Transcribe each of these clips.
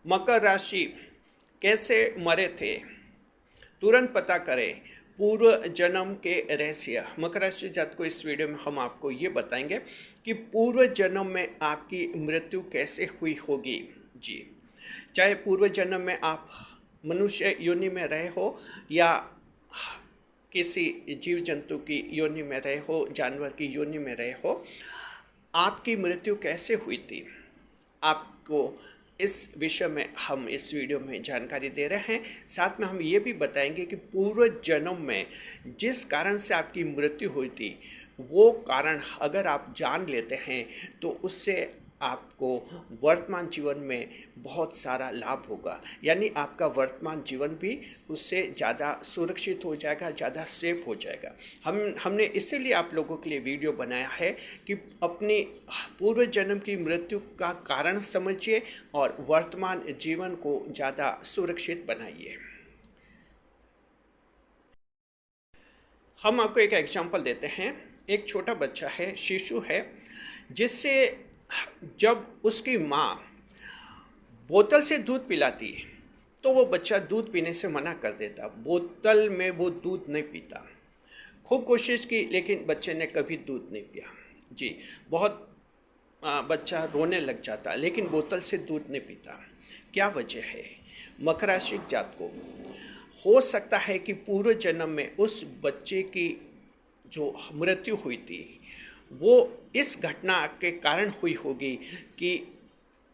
मकर राशि कैसे मरे थे, तुरंत पता करें पूर्व जन्म के रहस्य। मकर राशि जात को इस वीडियो में हम आपको ये बताएंगे कि पूर्व जन्म में आपकी मृत्यु कैसे हुई होगी। जी, चाहे पूर्व जन्म में आप मनुष्य योनि में रहे हो या किसी जीव जंतु की योनि में रहे हो, जानवर की योनि में रहे हो, आपकी मृत्यु कैसे हुई थी, आपको इस विषय में हम इस वीडियो में जानकारी दे रहे हैं। साथ में हम ये भी बताएंगे कि पूर्व जन्म में जिस कारण से आपकी मृत्यु हुई थी, वो कारण अगर आप जान लेते हैं तो उससे आपको वर्तमान जीवन में बहुत सारा लाभ होगा। यानी आपका वर्तमान जीवन भी उससे ज़्यादा सुरक्षित हो जाएगा, ज़्यादा सेफ हो जाएगा। हमने इसीलिए आप लोगों के लिए वीडियो बनाया है कि अपनी पूर्व जन्म की मृत्यु का कारण समझिए और वर्तमान जीवन को ज़्यादा सुरक्षित बनाइए। हम आपको एक एग्जाम्पल देते हैं। एक छोटा बच्चा है, शिशु है, जिससे जब उसकी माँ बोतल से दूध पिलाती तो वो बच्चा दूध पीने से मना कर देता। बोतल में वो दूध नहीं पीता। खूब कोशिश की लेकिन बच्चे ने कभी दूध नहीं पिया। जी, बहुत बच्चा रोने लग जाता लेकिन बोतल से दूध नहीं पीता। क्या वजह है? मकर राशि जात को हो सकता है कि पूर्व जन्म में उस बच्चे की जो मृत्यु हुई थी वो इस घटना के कारण हुई होगी कि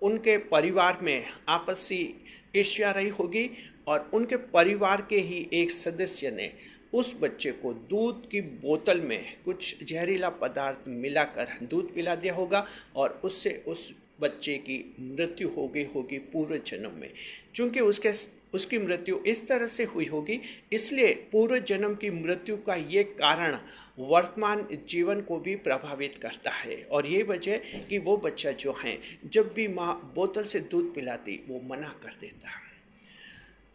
उनके परिवार में आपसी ईर्ष्या रही होगी और उनके परिवार के ही एक सदस्य ने उस बच्चे को दूध की बोतल में कुछ जहरीला पदार्थ मिलाकर दूध पिला दिया होगा और उससे उस बच्चे की मृत्यु हो गई होगी पूर्व जन्म में। चूँकि उसकी मृत्यु इस तरह से हुई होगी, इसलिए पूर्व जन्म की मृत्यु का ये कारण वर्तमान जीवन को भी प्रभावित करता है। और ये वजह कि वो बच्चा जो है जब भी माँ बोतल से दूध पिलाती वो मना कर देता।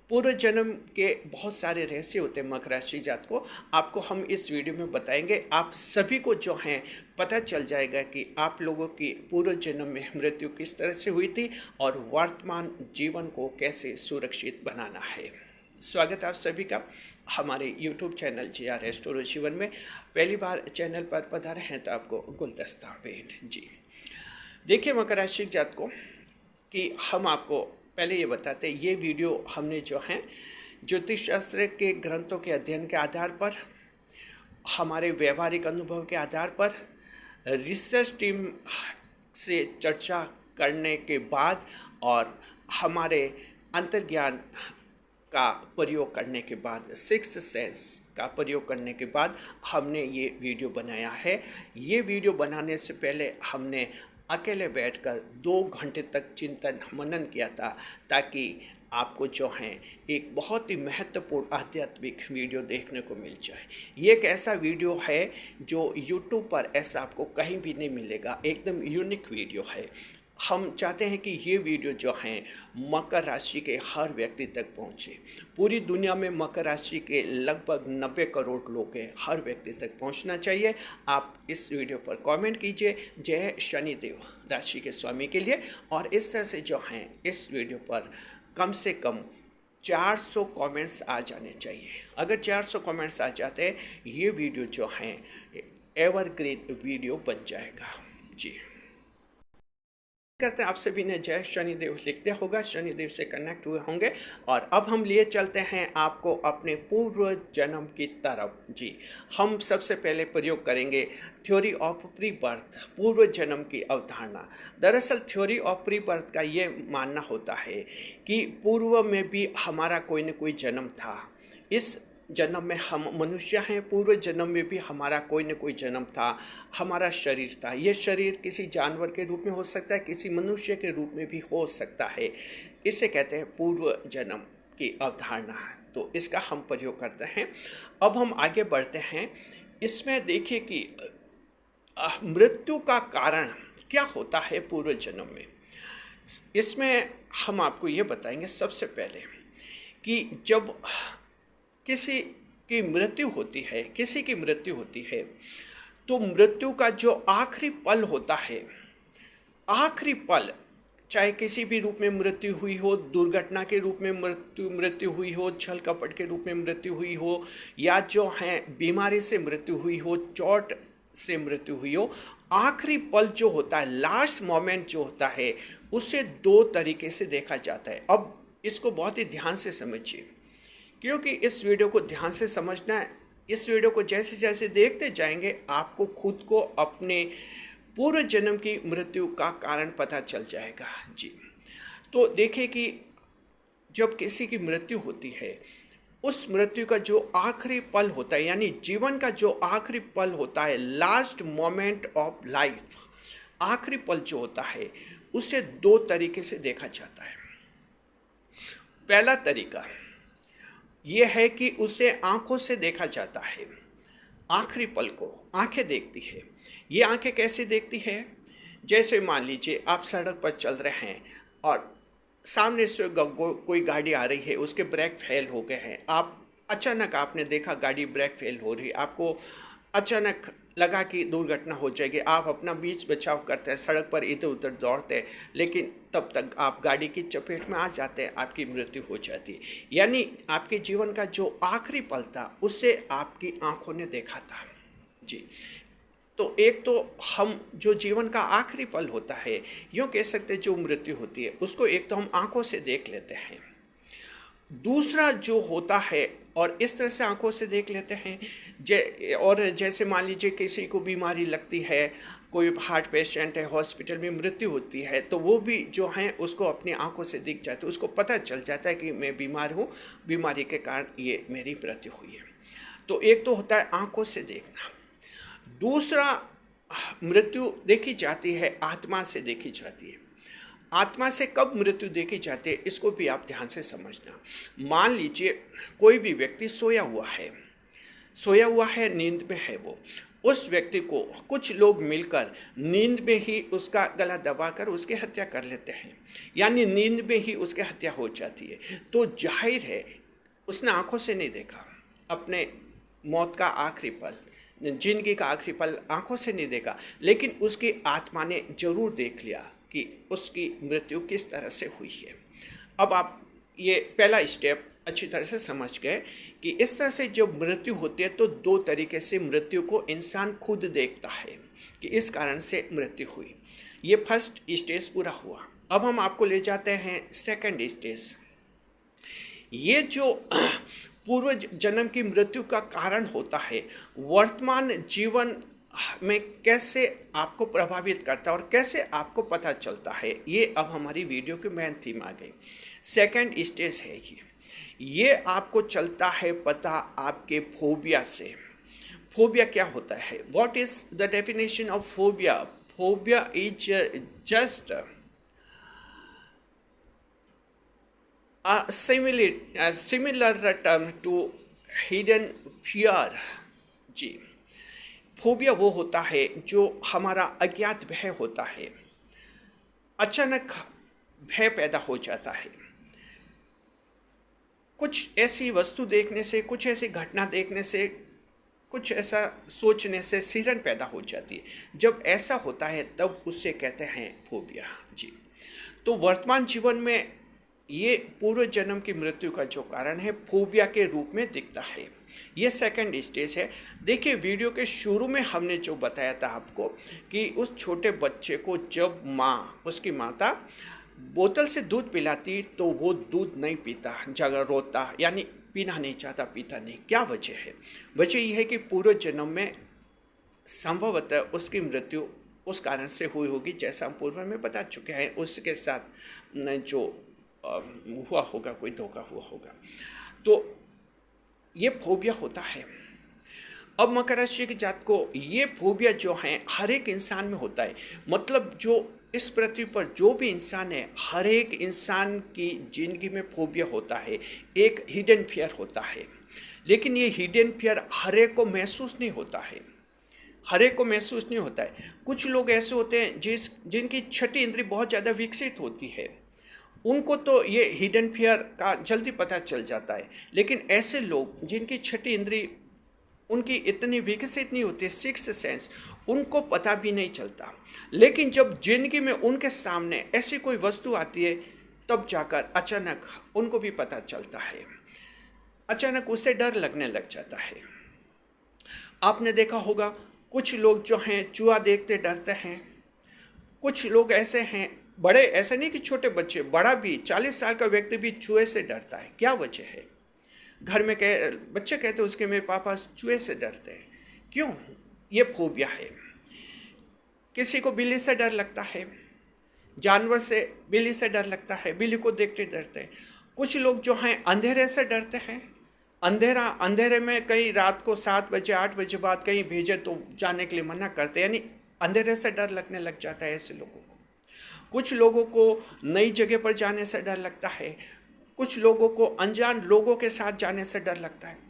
पूर्व जन्म के बहुत सारे रहस्य होते हैं मकर राशि जात को, आपको हम इस वीडियो में बताएंगे। आप सभी को जो हैं पता चल जाएगा कि आप लोगों की पूर्व जन्म में मृत्यु किस तरह से हुई थी और वर्तमान जीवन को कैसे सुरक्षित बनाना है। स्वागत है आप सभी का हमारे YouTube चैनल JR रेस्टोरो जीवन में। पहली बार चैनल पर पधारे हैं तो आपको गुलदस्ता भेंट। जी देखिए मकर राशि जात को कि हम आपको पहले ये बताते हैं, ये वीडियो हमने जो है ज्योतिष शास्त्र के ग्रंथों के अध्ययन के आधार पर, हमारे व्यवहारिक अनुभव के आधार पर, रिसर्च टीम से चर्चा करने के बाद और हमारे अंतर्ज्ञान का प्रयोग करने के बाद, सिक्स्थ सेंस का प्रयोग करने के बाद हमने ये वीडियो बनाया है। ये वीडियो बनाने से पहले हमने अकेले बैठकर 2 घंटे तक चिंतन मनन किया था ताकि आपको जो है एक बहुत ही महत्वपूर्ण आध्यात्मिक वीडियो देखने को मिल जाए। ये एक ऐसा वीडियो है जो YouTube पर ऐसा आपको कहीं भी नहीं मिलेगा, एकदम यूनिक वीडियो है। हम चाहते हैं कि ये वीडियो जो हैं मकर राशि के हर व्यक्ति तक पहुँचे। पूरी दुनिया में मकर राशि के लगभग 90 करोड़ लोग हैं, हर व्यक्ति तक पहुँचना चाहिए। आप इस वीडियो पर कमेंट कीजिए जय शनिदेव राशि के स्वामी के लिए, और इस तरह से जो हैं इस वीडियो पर कम से कम 400 कमेंट्स आ जाने चाहिए। अगर 400 कमेंट्स आ जाते हैं ये वीडियो जो हैं एवरग्रीन वीडियो बन जाएगा। जी करते हैं आप सभी ने जय शनिदेव लिखते होगा, शनिदेव से कनेक्ट हुए होंगे। और अब हम लिए चलते हैं आपको अपने पूर्व जन्म की तरफ। जी, हम सबसे पहले प्रयोग करेंगे थ्योरी ऑफ प्री बर्थ, पूर्व जन्म की अवधारणा। दरअसल थ्योरी ऑफ प्री बर्थ का ये मानना होता है कि पूर्व में भी हमारा कोई न कोई जन्म था। इस जन्म में हम मनुष्य हैं, पूर्व जन्म में भी हमारा कोई न कोई जन्म था, हमारा शरीर था। ये शरीर किसी जानवर के रूप में हो सकता है, किसी मनुष्य के रूप में भी हो सकता है। इसे कहते हैं पूर्व जन्म की अवधारणा। तो इसका हम प्रयोग करते हैं। अब हम आगे बढ़ते हैं। इसमें देखिए कि मृत्यु का कारण क्या होता है पूर्व जन्म में। इसमें हम आपको ये बताएंगे सबसे पहले कि जब किसी की मृत्यु होती है तो मृत्यु का जो आखिरी पल होता है, आखिरी पल चाहे किसी भी रूप में मृत्यु हुई हो, दुर्घटना के रूप में मृत्यु हुई हो, छल कपट के रूप में मृत्यु हुई हो, या जो है बीमारी से मृत्यु हुई हो, चोट से मृत्यु हुई हो, आखिरी पल जो होता है, लास्ट मोमेंट जो होता है, उसे दो तरीके से देखा जाता है। अब इसको बहुत ही ध्यान से समझिए, क्योंकि इस वीडियो को ध्यान से समझना है। इस वीडियो को जैसे जैसे देखते जाएंगे, आपको खुद को अपने पूर्व जन्म की मृत्यु का कारण पता चल जाएगा जी। तो देखिए कि जब किसी की मृत्यु होती है, उस मृत्यु का जो आखिरी पल होता है, यानी जीवन का जो आखिरी पल होता है, लास्ट मोमेंट ऑफ लाइफ, आखिरी पल जो होता है, उसे दो तरीके से देखा जाता है। पहला तरीका यह है कि उसे आंखों से देखा जाता है। आखिरी पल को आंखें देखती है। ये आंखें कैसे देखती है? जैसे मान लीजिए आप सड़क पर चल रहे हैं और सामने से कोई गाड़ी आ रही है, उसके ब्रेक फेल हो गए हैं। आप अचानक आपने देखा गाड़ी ब्रेक फेल हो रही है, आपको अचानक लगा कि दुर्घटना हो जाएगी। आप अपना बीच बचाव करते हैं, सड़क पर इधर उधर दौड़ते हैं, लेकिन तब तक आप गाड़ी की चपेट में आ जाते हैं, आपकी मृत्यु हो जाती है। यानी आपके जीवन का जो आखिरी पल था, उसे आपकी आंखों ने देखा था जी। तो एक तो हम जो जीवन का आखिरी पल होता है, यूँ कह सकते हैं जो मृत्यु होती है, उसको एक तो हम आंखों से देख लेते हैं। दूसरा जो होता है, और इस तरह से आंखों से देख लेते हैं और जैसे मान लीजिए किसी को बीमारी लगती है, कोई हार्ट पेशेंट है, हॉस्पिटल में मृत्यु होती है, तो वो भी जो है उसको अपनी आंखों से दिख जाता है, उसको पता चल जाता है कि मैं बीमार हूँ, बीमारी के कारण ये मेरी मृत्यु हुई है। तो एक तो होता है आंखों से देखना। दूसरा, मृत्यु देखी जाती है, आत्मा से देखी जाती है। आत्मा से कब मृत्यु देखी जाती है, इसको भी आप ध्यान से समझना। मान लीजिए कोई भी व्यक्ति सोया हुआ है, नींद में है वो, उस व्यक्ति को कुछ लोग मिलकर नींद में ही उसका गला दबाकर उसकी हत्या कर लेते हैं, यानी नींद में ही उसकी हत्या हो जाती है। तो जाहिर है उसने आंखों से नहीं देखा अपने मौत का आखिरी पल, जिंदगी का आखिरी पल आंखों से नहीं देखा, लेकिन उसकी आत्मा ने जरूर देख लिया कि उसकी मृत्यु किस तरह से हुई है। अब आप ये पहला स्टेप अच्छी तरह से समझ गए कि इस तरह से जब मृत्यु होती है तो दो तरीके से मृत्यु को इंसान खुद देखता है कि इस कारण से मृत्यु हुई। ये फर्स्ट स्टेज पूरा हुआ। अब हम आपको ले जाते हैं सेकंड स्टेज। ये जो पूर्व जन्म की मृत्यु का कारण होता है, वर्तमान जीवन में कैसे आपको प्रभावित करता है और कैसे आपको पता चलता है, ये अब हमारी वीडियो की मेन थीम आ गई। सेकंड स्टेज है ये आपको चलता है पता आपके फोबिया से। फोबिया क्या होता है? What is the definition of phobia? Phobia is just similar term to hidden fear जी। फोबिया वो होता है जो हमारा अज्ञात भय होता है, अचानक भय पैदा हो जाता है। कुछ ऐसी वस्तु देखने से, कुछ ऐसी घटना देखने से, कुछ ऐसा सोचने से सिहरन पैदा हो जाती है। जब ऐसा होता है तब उससे कहते हैं फोबिया जी। तो वर्तमान जीवन में ये पूर्व जन्म की मृत्यु का जो कारण है, फोबिया के रूप में दिखता है। ये सेकंड स्टेज है। देखिए वीडियो के शुरू में हमने जो बताया था आपको कि उस छोटे बच्चे को जब उसकी माता बोतल से दूध पिलाती तो वो दूध नहीं पीता, जगह रोता, यानी पीना नहीं चाहता, पीता नहीं। क्या वजह है? वजह यह है कि पूर्व जन्म में संभवतः उसकी मृत्यु उस कारण से हुई होगी, जैसा हम पूर्व में बता चुके हैं। उसके साथ जो हुआ होगा, कोई धोखा हुआ होगा, तो ये फोबिया होता है। अब मकर राशि की जात को ये फोबिया जो है हर एक इंसान में होता है। मतलब जो इस पृथ्वी पर जो भी इंसान है, हर एक इंसान की जिंदगी में फोबिया होता है, एक हिडन फियर होता है। लेकिन ये हिडन फियर हर एक को महसूस नहीं होता है, हर एक को महसूस नहीं होता है। कुछ लोग ऐसे होते हैं जिनकी छठी इंद्री बहुत ज़्यादा विकसित होती है, उनको तो ये हिडन फियर का जल्दी पता चल जाता है। लेकिन ऐसे लोग जिनकी छठी इंद्री उनकी इतनी विकसित नहीं होती, सिक्स्थ सेंस, उनको पता भी नहीं चलता। लेकिन जब जिंदगी में उनके सामने ऐसी कोई वस्तु आती है, तब जाकर अचानक उनको भी पता चलता है, अचानक उसे डर लगने लग जाता है। आपने देखा होगा कुछ लोग जो हैं चूहा देखते डरते हैं, कुछ लोग ऐसे हैं, बड़े, ऐसे नहीं कि छोटे बच्चे, बड़ा भी 40 साल का व्यक्ति भी चूहे से डरता है। क्या वजह है? घर में बच्चे कहते हैं उसके, मेरे पापा चूहे से डरते हैं। क्यों? ये फोबिया है। किसी को बिल्ली से डर लगता है, जानवर से, बिल्ली से डर लगता है, बिल्ली को देखते डरते हैं। कुछ लोग जो हैं अंधेरे से डरते हैं, अंधेरे में कहीं रात को 7 बजे 8 बजे बाद कहीं भेजे तो जाने के लिए मना करते हैं, यानी अंधेरे से डर लगने लग जाता है ऐसे लोगों को। कुछ लोगों को नई जगह पर जाने से डर लगता है, कुछ लोगों को अनजान लोगों के साथ जाने से डर लगता है।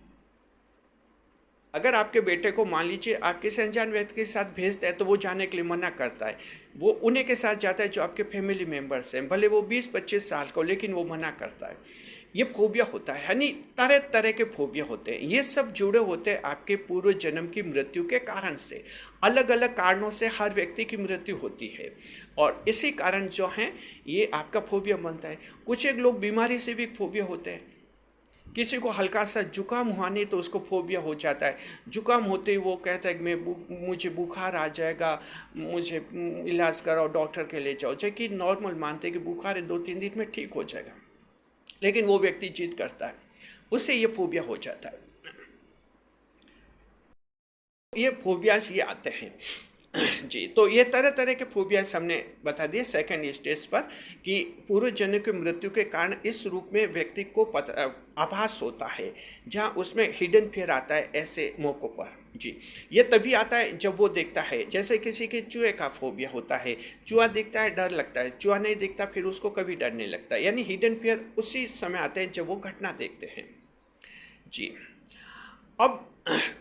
अगर आपके बेटे को मान लीजिए आप किसी अनजान व्यक्ति के साथ भेजते हैं तो वो जाने के लिए मना करता है, वो उन्हीं के साथ जाता है जो आपके फैमिली मेम्बर्स हैं, भले वो 20-25 साल का हो, लेकिन वो मना करता है। ये फोबिया होता है, यानी तरह तरह के फोबिया होते हैं। ये सब जुड़े होते हैं आपके पूर्व जन्म की मृत्यु के कारण से। अलग अलग कारणों से हर व्यक्ति की मृत्यु होती है और इसी कारण जो है ये आपका फोबिया बनता है। कुछ एक लोग बीमारी से भी फोबिया होते हैं। किसी को हल्का सा जुकाम हुआ नहीं तो उसको फोबिया हो जाता है। जुकाम होते ही वो कहता है कि मुझे बुखार आ जाएगा, मुझे इलाज कराओ, डॉक्टर के ले जाओ, जबकि नॉर्मल मानते हैं कि बुखार है 2-3 दिन में ठीक हो जाएगा, लेकिन वो व्यक्ति जिद करता है, उससे ये फोबिया हो जाता है। ये फोबियाज ये आते हैं जी। तो ये तरह तरह के फोबियाज हमने बता दिए सेकंड स्टेज पर कि पूर्व जन्म की मृत्यु के कारण इस रूप में व्यक्ति को आभास होता है, जहाँ उसमें हिडन फियर आता है ऐसे मौक़ों पर जी। ये तभी आता है जब वो देखता है, जैसे किसी के चूहे का फोबिया होता है, चूहा दिखता है डर लगता है, चूहा नहीं दिखता फिर उसको कभी डर नहीं लगता, यानी हिडन फियर उसी समय आते हैं जब वो घटना देखते हैं जी। अब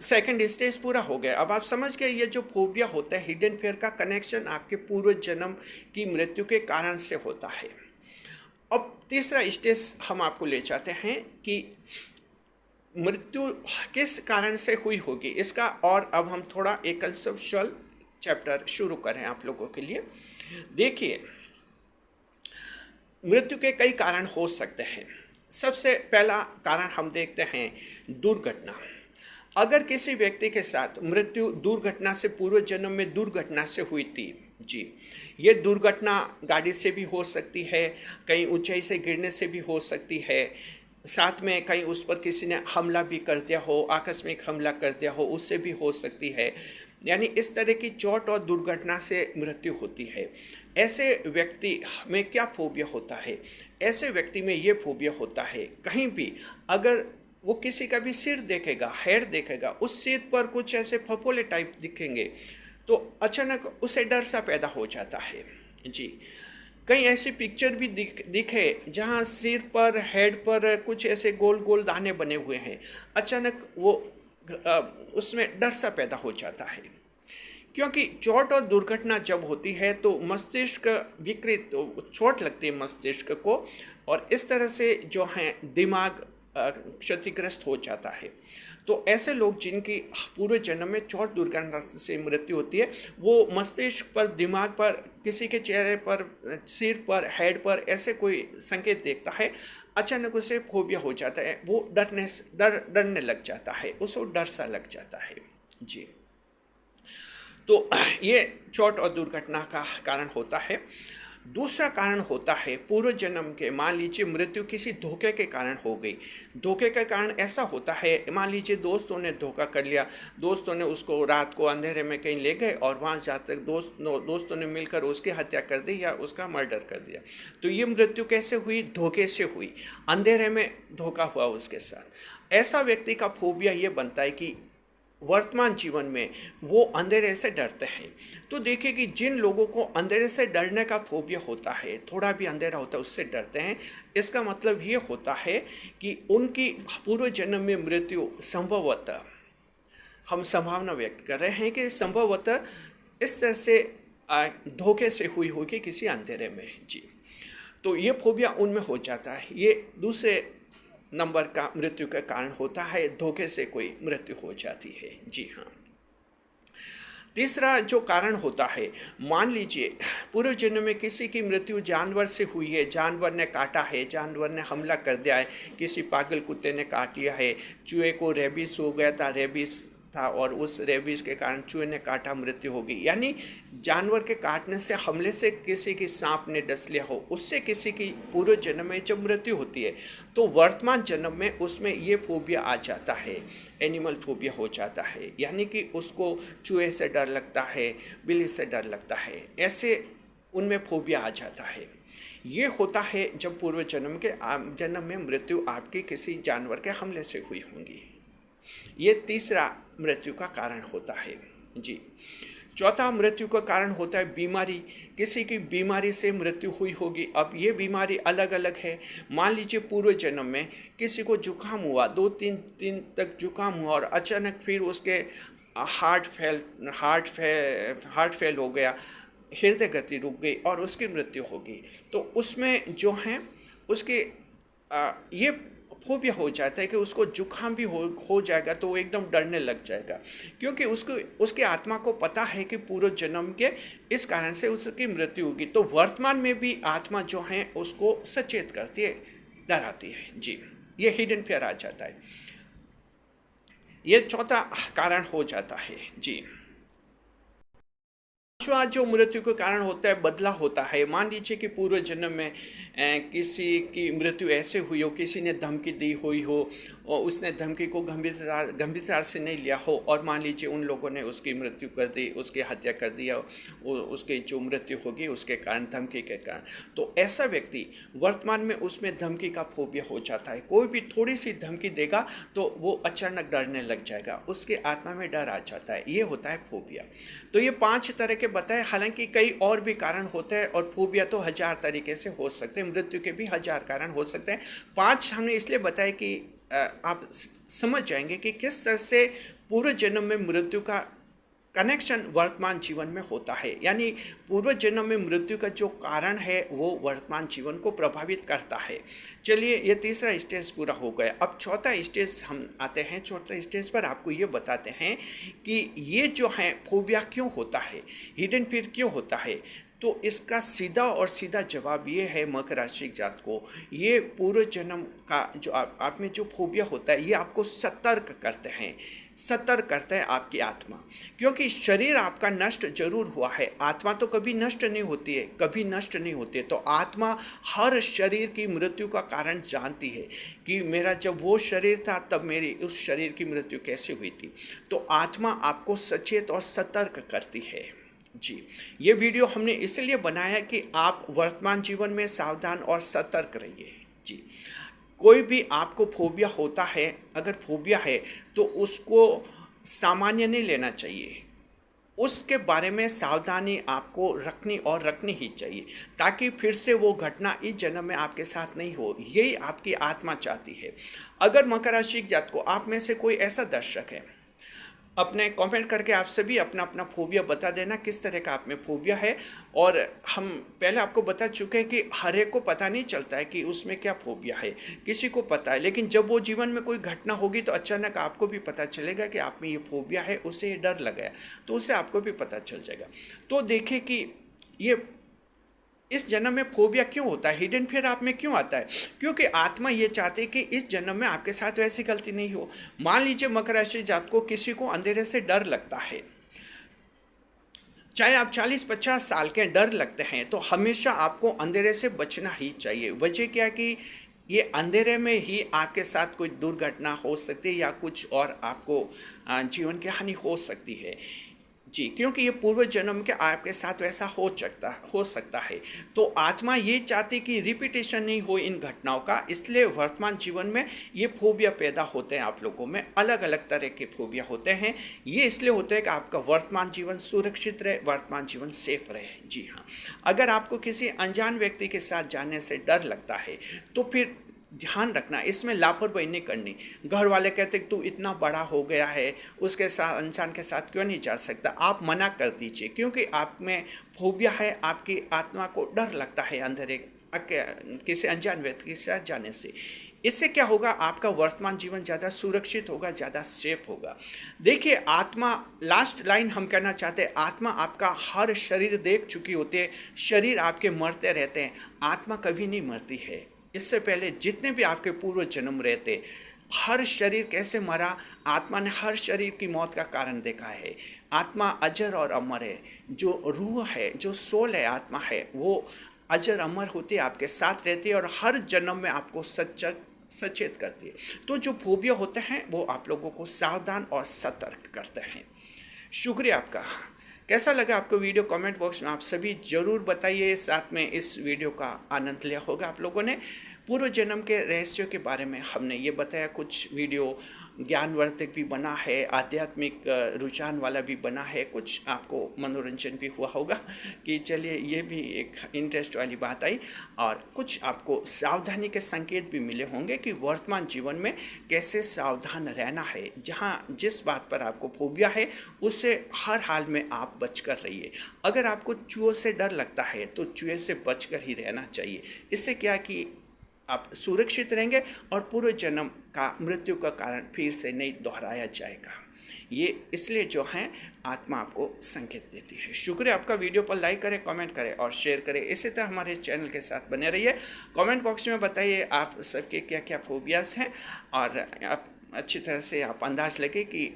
सेकंड स्टेज पूरा हो गया। अब आप समझ गए ये जो फोबिया होता है हिडन फियर का कनेक्शन आपके पूर्व जन्म की मृत्यु के कारण से होता है। अब तीसरा स्टेज हम आपको ले जाते हैं कि मृत्यु किस कारण से हुई होगी इसका, और अब हम थोड़ा एक कंसेप्चुअल चैप्टर शुरू करें आप लोगों के लिए। देखिए, मृत्यु के कई कारण हो सकते हैं। सबसे पहला कारण हम देखते हैं दुर्घटना। अगर किसी व्यक्ति के साथ मृत्यु दुर्घटना से, पूर्व जन्म में दुर्घटना से हुई थी जी, ये दुर्घटना गाड़ी से भी हो सकती है, कहीं ऊंचाई से गिरने से भी हो सकती है, साथ में कहीं उस पर किसी ने हमला भी कर दिया हो, आकस्मिक हमला कर दिया हो, उससे भी हो सकती है। यानी इस तरह की चोट और दुर्घटना से मृत्यु होती है। ऐसे व्यक्ति में क्या फोबिया होता है? ऐसे व्यक्ति में ये फोबिया होता है, कहीं भी अगर वो किसी का भी सिर देखेगा, हेड देखेगा, उस सिर पर कुछ ऐसे फफोले टाइप दिखेंगे तो अचानक उसे डर सा पैदा हो जाता है जी। कई ऐसी पिक्चर भी दिखे जहाँ सिर पर, हेड पर कुछ ऐसे गोल गोल दाने बने हुए हैं, अचानक वो उसमें डर सा पैदा हो जाता है। क्योंकि चोट और दुर्घटना जब होती है तो मस्तिष्क विकृत, चोट लगती है मस्तिष्क को, और इस तरह से जो है दिमाग क्षतिग्रस्त हो जाता है। तो ऐसे लोग जिनकी पूरे जन्म में चोट दुर्घटना से मृत्यु होती है, वो मस्तिष्क पर, दिमाग पर, किसी के चेहरे पर, सिर पर, हेड पर ऐसे कोई संकेत देखता है, अचानक उसे फोबिया हो जाता है, वो डरने लग जाता है, उसको डर सा लग जाता है जी। तो ये चोट और दुर्घटना का कारण होता है। दूसरा कारण होता है पूर्व जन्म के, मान लीजिए मृत्यु किसी धोखे के कारण हो गई। धोखे का कारण ऐसा होता है, मान लीजिए दोस्तों ने धोखा कर लिया, दोस्तों ने उसको रात को अंधेरे में कहीं ले गए और वहाँ जाते दोस्तों ने मिलकर उसकी हत्या कर दी या उसका मर्डर कर दिया। तो ये मृत्यु कैसे हुई? धोखे से हुई, अंधेरे में धोखा हुआ उसके साथ। ऐसा व्यक्ति का फोबिया ये बनता है कि वर्तमान जीवन में वो अंधेरे से डरते हैं। तो देखिए कि जिन लोगों को अंधेरे से डरने का फोबिया होता है, थोड़ा भी अंधेरा होता है उससे डरते हैं, इसका मतलब ये होता है कि उनकी पूर्व जन्म में मृत्यु संभवतः, हम संभावना व्यक्त कर रहे हैं कि संभवतः इस तरह से धोखे से हुई होगी किसी अंधेरे में जी। तो ये फोबिया उनमें हो जाता है। ये दूसरे नंबर का मृत्यु का कारण होता है, धोखे से कोई मृत्यु हो जाती है जी हाँ। तीसरा जो कारण होता है, मान लीजिए पूर्व जन्म में किसी की मृत्यु जानवर से हुई है, जानवर ने काटा है, जानवर ने हमला कर दिया है, किसी पागल कुत्ते ने काट लिया है, चूहे को रेबीज हो गया था, रेबीज था और उस रेबीज के कारण चूहे ने काटा, मृत्यु हो गई। यानी जानवर के काटने से, हमले से, किसी की सांप ने डस लिया हो, उससे किसी की पूर्व जन्म में जब मृत्यु होती है तो वर्तमान जन्म में उसमें ये फोबिया आ जाता है, एनिमल फोबिया हो जाता है। यानी कि उसको चूहे से डर लगता है, बिल्ली से डर लगता है, ऐसे उनमें फोबिया आ जाता है। ये होता है जब पूर्व जन्म में मृत्यु आपकी किसी जानवर के हमले से हुई होंगी। ये तीसरा मृत्यु का कारण होता है जी। चौथा मृत्यु का कारण होता है बीमारी। किसी की बीमारी से मृत्यु हुई होगी। अब ये बीमारी अलग अलग है। मान लीजिए पूर्व जन्म में किसी को जुकाम हुआ, 2-3 दिन तक जुकाम हुआ और अचानक फिर उसके हार्ट फेल हो गया, हृदय गति रुक गई और उसकी मृत्यु हो गई। तो उसमें जो है उसके ये फोबिया हो जाता है कि उसको जुकाम भी हो जाएगा तो वो एकदम डरने लग जाएगा, क्योंकि उसके आत्मा को पता है कि पूर्व जन्म के इस कारण से उसकी मृत्यु होगी। तो वर्तमान में भी आत्मा जो है उसको सचेत करती है, डराती है जी। ये हिडन फियर आ जाता है। ये चौथा कारण हो जाता है जी। पांचवा जो मृत्यु के कारण होता है, बदला होता है। मान लीजिए कि पूर्व जन्म में किसी की मृत्यु ऐसे हुई हो, किसी ने धमकी दी हुई हो और उसने धमकी को गंभीरता से नहीं लिया हो और मान लीजिए उन लोगों ने उसकी मृत्यु कर दी, उसकी हत्या कर दिया, उसकी जो मृत्यु होगी उसके कारण, धमकी के कारण। तो ऐसा व्यक्ति वर्तमान में उसमें धमकी का फोबिया हो जाता है। कोई भी थोड़ी सी धमकी देगा तो वो अचानक डरने लग जाएगा, उसके आत्मा में डर आ जाता है। ये होता है फोबिया। तो ये 5 तरह के बताए, हालांकि कई और भी कारण होते हैं और फोबिया तो 1000 तरीके से हो सकते हैं, मृत्यु के भी 1000 कारण हो सकते हैं। 5 हमने इसलिए बताए कि आप समझ जाएंगे कि किस तरह से पूर्व जन्म में मृत्यु का कनेक्शन वर्तमान जीवन में होता है। यानी पूर्व जन्म में मृत्यु का जो कारण है वो वर्तमान जीवन को प्रभावित करता है। चलिए, ये तीसरा स्टेज पूरा हो गया। अब चौथा स्टेज हम आते हैं। चौथा स्टेज पर आपको ये बताते हैं कि ये जो है फोबिया क्यों होता है, हिडन फियर क्यों होता है। तो इसका सीधा और सीधा जवाब ये है मकर राशि जात को, ये पूर्व जन्म का जो आप में जो फोबिया होता है ये आपको सतर्क करते हैं, सतर्क करता है आपकी आत्मा। क्योंकि शरीर आपका नष्ट जरूर हुआ है, आत्मा तो कभी नष्ट नहीं होती है, कभी नष्ट नहीं होती है। तो आत्मा हर शरीर की मृत्यु का कारण जानती है कि मेरा जब वो शरीर था तब मेरी उस शरीर की मृत्यु कैसे हुई थी। तो आत्मा आपको सचेत और सतर्क करती है जी। ये वीडियो हमने इसलिए बनाया कि आप वर्तमान जीवन में सावधान और सतर्क रहिए जी। कोई भी आपको फोबिया होता है, अगर फोबिया है तो उसको सामान्य नहीं लेना चाहिए, उसके बारे में सावधानी आपको रखनी ही चाहिए, ताकि फिर से वो घटना इस जन्म में आपके साथ नहीं हो। यही आपकी आत्मा चाहती है। अगर मकर राशि जात को आप में से कोई ऐसा दर्शक है, अपने कमेंट करके आप सभी अपना अपना फोबिया बता देना, किस तरह का आप में फोबिया है। और हम पहले आपको बता चुके हैं कि हर एक को पता नहीं चलता है कि उसमें क्या फोबिया है, किसी को पता है, लेकिन जब वो जीवन में कोई घटना होगी तो अचानक आपको भी पता चलेगा कि आप में ये फोबिया है, उससे ये डर लगा है, तो उससे आपको भी पता चल जाएगा। तो देखें कि ये इस जन्म में फोबिया क्यों होता है, हिडन फियर आप में क्यों आता है। क्योंकि आत्मा ये चाहती है कि इस जन्म में आपके साथ वैसी गलती नहीं हो। मान लीजिए मकर राशि जात को किसी को अंधेरे से डर लगता है, चाहे आप 40-50 साल के डर लगते हैं, तो हमेशा आपको अंधेरे से बचना ही चाहिए। वजह क्या कि ये अंधेरे में ही आपके साथ कोई दुर्घटना हो सकती है या कुछ और आपको जीवन की हानि हो सकती है जी। क्योंकि ये पूर्व जन्म के आपके साथ वैसा हो सकता है। तो आत्मा ये चाहती कि रिपीटेशन नहीं हो इन घटनाओं का, इसलिए वर्तमान जीवन में ये फोबिया पैदा होते हैं। आप लोगों में अलग अलग तरह के फोबिया होते हैं। ये इसलिए होते हैं कि आपका वर्तमान जीवन सुरक्षित रहे, वर्तमान जीवन सेफ रहे जी हाँ। अगर आपको किसी अनजान व्यक्ति के साथ जाने से डर लगता है तो फिर ध्यान रखना, इसमें लापरवाही नहीं करनी। घर वाले कहते तू इतना बड़ा हो गया है, उसके साथ, इंसान के साथ क्यों नहीं जा सकता, आप मना कर दीजिए। क्योंकि आप में फोबिया है, आपकी आत्मा को डर लगता है किसी अनजान व्यक्ति के साथ जाने से। इससे क्या होगा, आपका वर्तमान जीवन ज़्यादा सुरक्षित होगा, ज़्यादा सेफ होगा। देखिए आत्मा, लास्ट लाइन हम कहना चाहते हैं, आत्मा आपका हर शरीर देख चुकी होती है, शरीर आपके मरते रहते हैं, आत्मा कभी नहीं मरती है। इससे पहले जितने भी आपके पूर्व जन्म रहते, हर शरीर कैसे मरा, आत्मा ने हर शरीर की मौत का कारण देखा है। आत्मा अजर और अमर है। जो रूह है, जो सोल है, आत्मा है, वो अजर अमर होती है, आपके साथ रहती है और हर जन्म में आपको सचेत करती है। तो जो फोबिया होते हैं वो आप लोगों को सावधान और सतर्क करते हैं। शुक्रिया आपका। कैसा लगा आपको वीडियो, कमेंट बॉक्स में आप सभी ज़रूर बताइए। साथ में इस वीडियो का आनंद लिया होगा आप लोगों ने। पूर्व जन्म के रहस्यों के बारे में हमने ये बताया, कुछ वीडियो ज्ञानवर्धक भी बना है, आध्यात्मिक रुझान वाला भी बना है, कुछ आपको मनोरंजन भी हुआ होगा कि चलिए ये भी एक इंटरेस्ट वाली बात आई, और कुछ आपको सावधानी के संकेत भी मिले होंगे कि वर्तमान जीवन में कैसे सावधान रहना है। जहाँ जिस बात पर आपको फोबिया है उससे हर हाल में आप बचकर रहिए। अगर आपको चूहों से डर लगता है तो चूहे से बचकर ही रहना चाहिए। इससे क्या कि आप सुरक्षित रहेंगे और पूर्व जन्म का मृत्यु का कारण फिर से नहीं दोहराया जाएगा। ये इसलिए जो है आत्मा आपको संकेत देती है। शुक्रिया आपका। वीडियो पर लाइक करें, कमेंट करें और शेयर करें। इसी तरह हमारे चैनल के साथ बने रहिए। कमेंट बॉक्स में बताइए आप सबके क्या क्या फोबियाज हैं, और आप अच्छी तरह से आप अंदाज लगे कि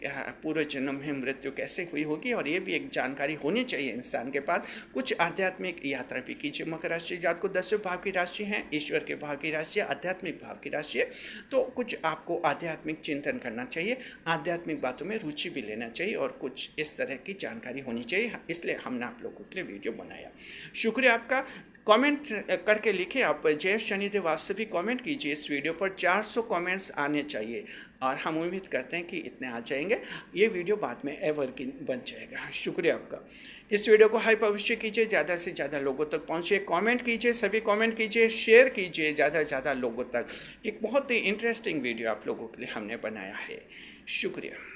पूर्व जन्म में मृत्यु कैसे हुई होगी। और ये भी एक जानकारी होनी चाहिए इंसान के पास। कुछ आध्यात्मिक यात्रा भी कीजिए। मकर राशि जात को 10वें भाव की राशि है, ईश्वर के भाव की राशि है, आध्यात्मिक भाव की राशि है। तो कुछ आपको आध्यात्मिक चिंतन करना चाहिए, आध्यात्मिक बातों में रुचि भी लेना चाहिए और कुछ इस तरह की जानकारी होनी चाहिए। इसलिए हमने आप लोगों के लिए वीडियो बनाया। शुक्रिया आपका। कमेंट करके लिखे आप। जय शनिदेव। आप सभी कमेंट कीजिए इस वीडियो पर। 400 कमेंट्स आने चाहिए और हम उम्मीद करते हैं कि इतने आ जाएंगे। ये वीडियो बाद में एवरग्रीन बन जाएगा। शुक्रिया आपका। इस वीडियो को हाइप अवश्य कीजिए, ज़्यादा से ज़्यादा लोगों तक पहुँचे। कमेंट कीजिए, सभी कमेंट कीजिए, शेयर कीजिए ज़्यादा से ज़्यादा लोगों तक। एक बहुत ही इंटरेस्टिंग वीडियो आप लोगों के लिए हमने बनाया है। शुक्रिया।